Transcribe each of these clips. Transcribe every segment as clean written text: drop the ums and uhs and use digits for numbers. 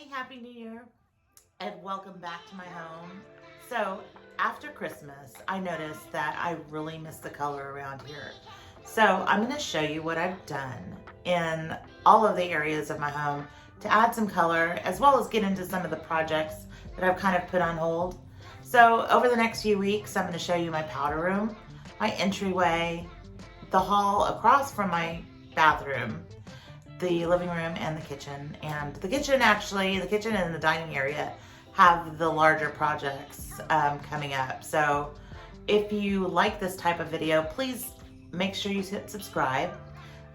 Hey, Happy New Year, and welcome back to my home. So, after Christmas, I noticed that I really miss the color around here. So, I'm going to show you what I've done in all of the areas of my home to add some color, as well as get into some of the projects that I've kind of put on hold. So, over the next few weeks, I'm going to show you my powder room, my entryway, the hall across from my bathroom, the living room, and the kitchen. And the kitchen, actually, the kitchen and the dining area have the larger projects coming up. So if you like this type of video, please make sure you hit subscribe.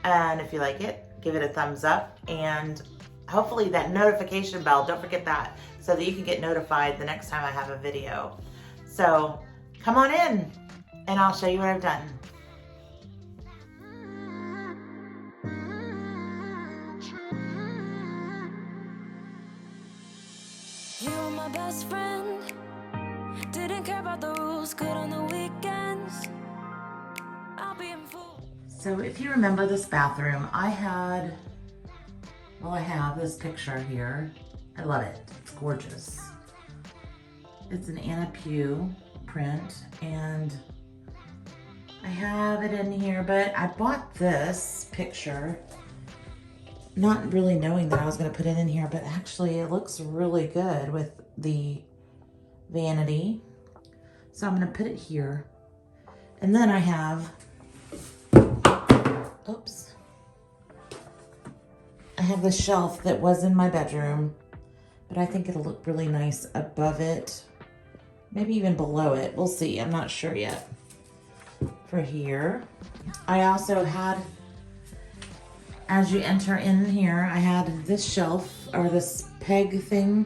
And if you like it, give it a thumbs up. And hopefully that notification bell, don't forget that, so that you can get notified the next time I have a video. So come on in and I'll show you what I've done. You were my best friend, didn't care about the rules, good on the weekends. I'll be in full. So if you remember this bathroom, I have this picture here. I love it, it's gorgeous. It's an Anna Pugh print, and I have it in here, but I bought this picture not really knowing that I was going to put it in here, but actually it looks really good with the vanity. So I'm going to put it here. And then I have, I have the shelf that was in my bedroom, but I think it'll look really nice above it. Maybe even below it. We'll see. I'm not sure yet. For here, I also had, as you enter in here, I had this shelf, or this peg thing.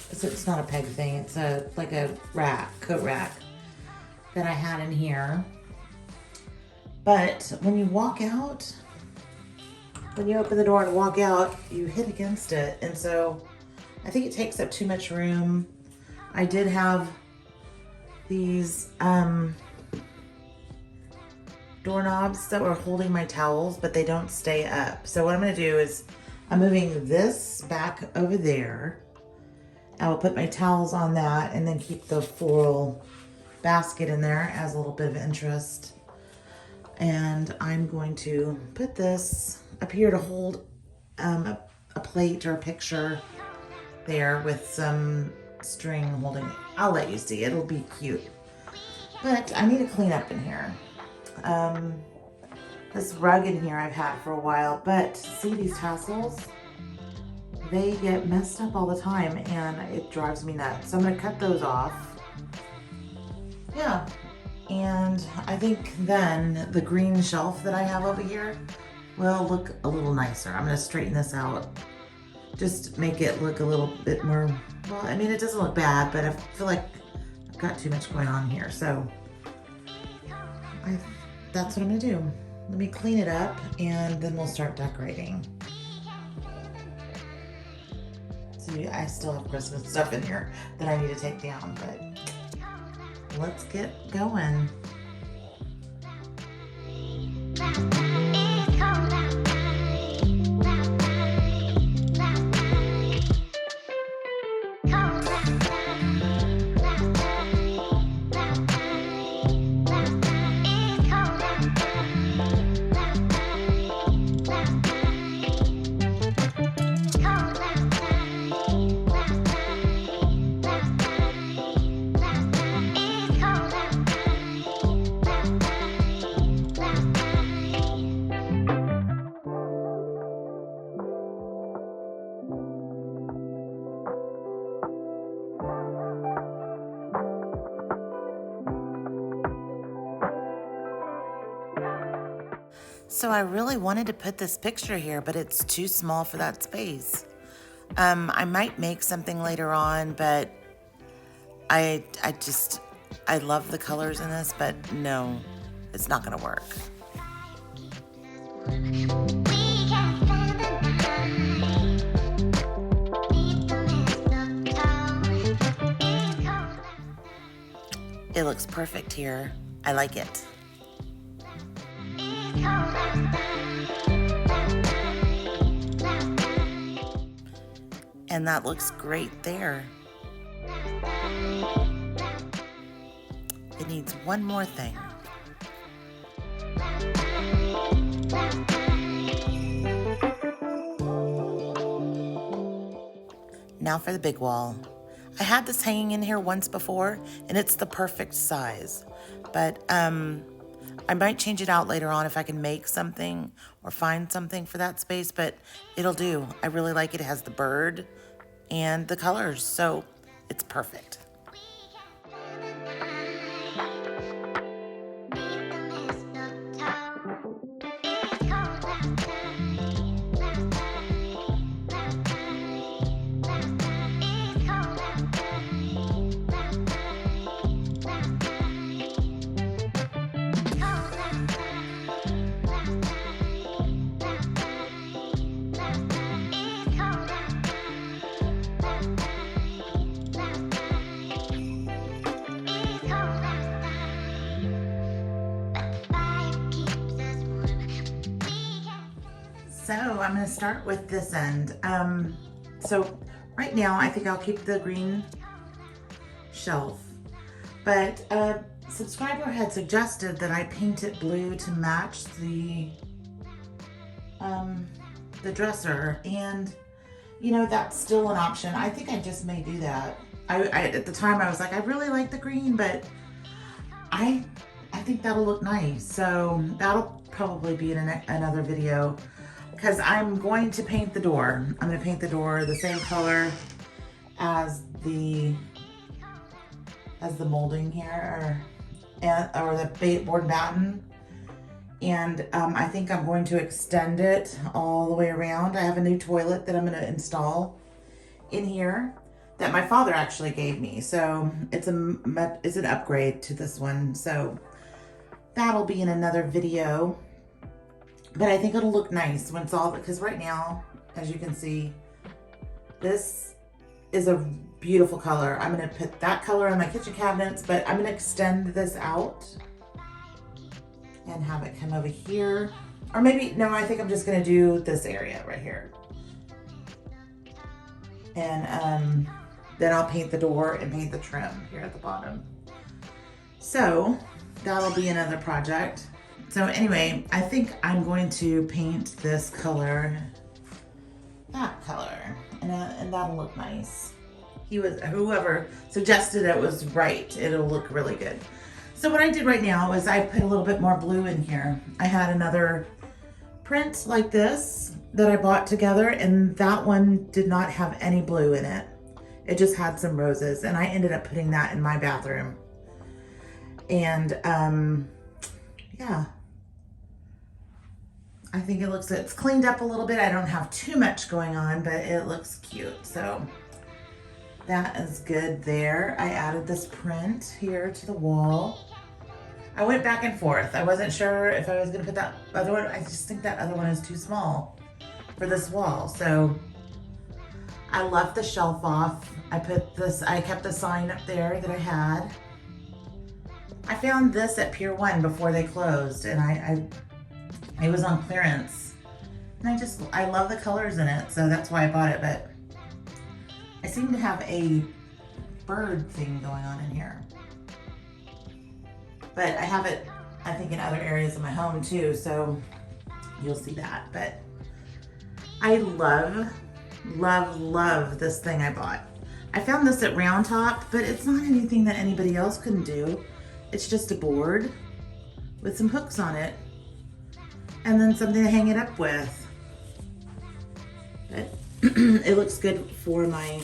It's not a peg thing, it's like a rack, coat rack that I had in here. But when you walk out, when you open the door and walk out, you hit against it. And so I think it takes up too much room. I did have these doorknobs that were holding my towels, but they don't stay up. So what I'm going to do is I'm moving this back over there. I will put my towels on that and then keep the floral basket in there as a little bit of interest. And I'm going to put this up here to hold a plate or a picture there with some string holding it. I'll let you see, it'll be cute. But I need to clean up in here. This rug in here I've had for a while, but see these tassels? They get messed up all the time and it drives me nuts. So I'm gonna cut those off. Yeah, and I think then the green shelf that I have over here will look a little nicer. I'm gonna straighten this out. Just make it look a little bit more, well, I mean, it doesn't look bad, but I feel like I've got too much going on here. So that's what I'm gonna do. Let me clean it up and then we'll start decorating. See, I still have Christmas stuff in here that I need to take down, but let's get going. So I really wanted to put this picture here, but it's too small for that space. I might make something later on, but I love the colors in this, but no, it's not gonna work. It looks perfect here. I like it. And that looks great there. It needs one more thing. Now for the big wall. I had this hanging in here once before, and it's the perfect size. But I might change it out later on if I can make something or find something for that space, but it'll do. I really like it. It has the bird and the colors, so it's perfect. So I'm going to start with this end. So right now I think I'll keep the green shelf, but a subscriber had suggested that I paint it blue to match the dresser, and you know, that's still an option. I think I just may do that. I at the time I was like, I really like the green, but I think that'll look nice. So that'll probably be in another video, because I'm going to paint the door. I'm going to paint the door the same color as the molding here, or the board batten. And I think I'm going to extend it all the way around. I have a new toilet that I'm going to install in here that my father actually gave me. So it's an upgrade to this one. So that'll be in another video. But I think it'll look nice when it's all, because right now, as you can see, this is a beautiful color. I'm going to put that color on my kitchen cabinets, but I'm going to extend this out and have it come over here. Or maybe, no, I think I'm just going to do this area right here. And then I'll paint the door and paint the trim here at the bottom. So that'll be another project. So anyway, I think I'm going to paint this color, that color, and that'll look nice. Whoever suggested it was right. It'll look really good. So what I did right now is I put a little bit more blue in here. I had another print like this that I bought together, and that one did not have any blue in it. It just had some roses, and I ended up putting that in my bathroom. And yeah. I think it's cleaned up a little bit. I don't have too much going on, but it looks cute. So that is good there. I added this print here to the wall. I went back and forth. I wasn't sure if I was gonna put that other one. I just think that other one is too small for this wall. So I left the shelf off. I kept the sign up there that I had. I found this at Pier 1 before they closed, and it was on clearance. And I love the colors in it, so that's why I bought it. But I seem to have a bird thing going on in here. But I have it, I think, in other areas of my home too, so you'll see that. But I love, love, love this thing I bought. I found this at Round Top, but it's not anything that anybody else couldn't do. It's just a board with some hooks on it, and then something to hang it up with. But it looks good for my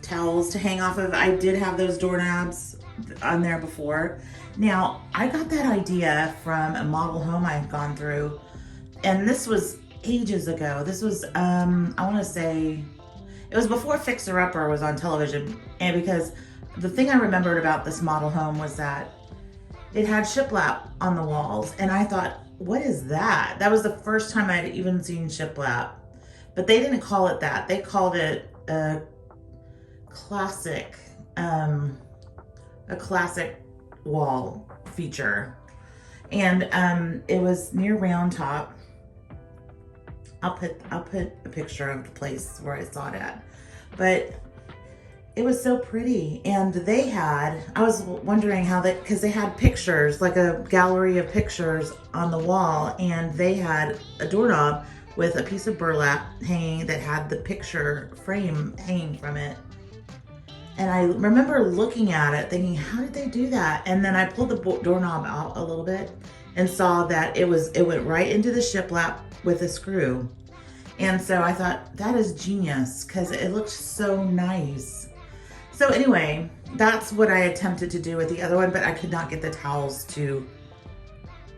towels to hang off of. I did have those doorknobs on there before. Now, I got that idea from a model home I've gone through, and this was ages ago. This was, I want to say, it was before Fixer Upper was on television, and because the thing I remembered about this model home was that it had shiplap on the walls, and I thought, what is that? That was the first time I'd even seen shiplap, but they didn't call it that. They called it a classic wall feature, and it was near Round Top, I'll put a picture of the place where I saw it at. But it was so pretty. And they had, I was wondering how they, because they had pictures, like a gallery of pictures on the wall, and they had a doorknob with a piece of burlap hanging that had the picture frame hanging from it. And I remember looking at it thinking, how did they do that? And then I pulled the doorknob out a little bit and saw that it went right into the shiplap with a screw. And so I thought, that is genius, because it looks so nice. So anyway, that's what I attempted to do with the other one, but I could not get the towels to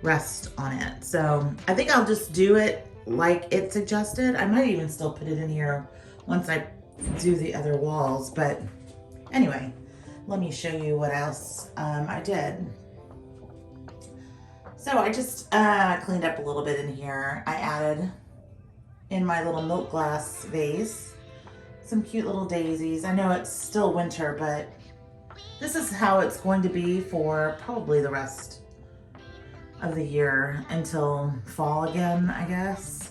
rest on it. So I think I'll just do it like it suggested. I might even still put it in here once I do the other walls, but anyway, let me show you what else I did. So I just cleaned up a little bit in here. I added in my little milk glass vase some cute little daisies. I know it's still winter, but this is how it's going to be for probably the rest of the year until fall again, I guess.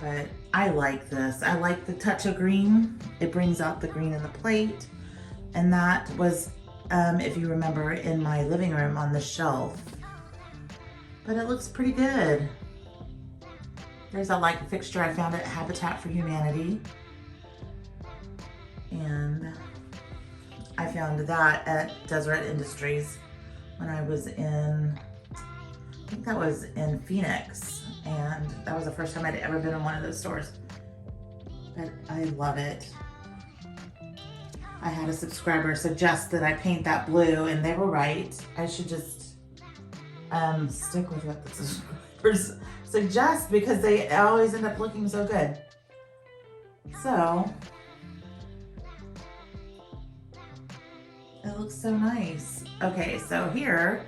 But I like this. I like the touch of green. It brings out the green in the plate. And that was, if you remember, in my living room on the shelf. But it looks pretty good. There's a light fixture I found at Habitat for Humanity. And I found that at Deseret Industries when I was in, I think that was in Phoenix. And that was the first time I'd ever been in one of those stores. But I love it. I had a subscriber suggest that I paint that blue, and they were right. I should just stick with what the subscribers suggest, because they always end up looking so good. So it looks so nice. Okay, so here,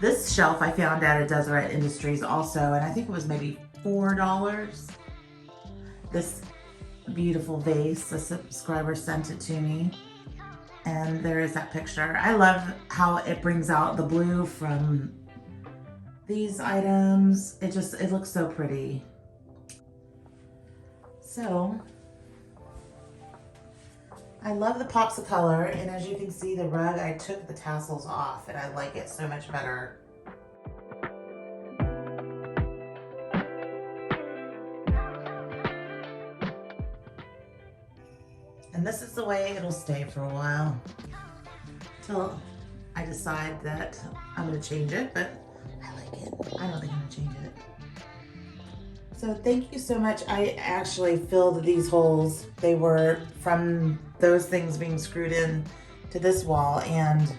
this shelf I found at a Deseret Industries also, and I think it was maybe $4. This beautiful vase, the subscriber sent it to me, and there is that picture. I love how it brings out the blue from these items. It looks so pretty. So I love the pops of color, and as you can see, the rug, I took the tassels off, and I like it so much better. And this is the way it'll stay for a while, till I decide that I'm gonna change it, but I like it. I don't think I'm gonna change it. So thank you so much. I actually filled these holes. They were from those things being screwed in to this wall, and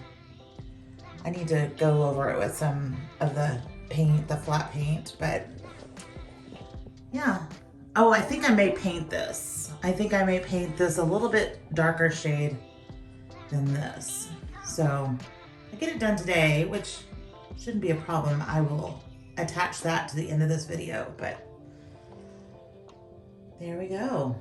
I need to go over it with some of the paint, the flat paint, but yeah. Oh, I think I may paint this. I think I may paint this a little bit darker shade than this. So I get it done today, which shouldn't be a problem. I will attach that to the end of this video, but there we go.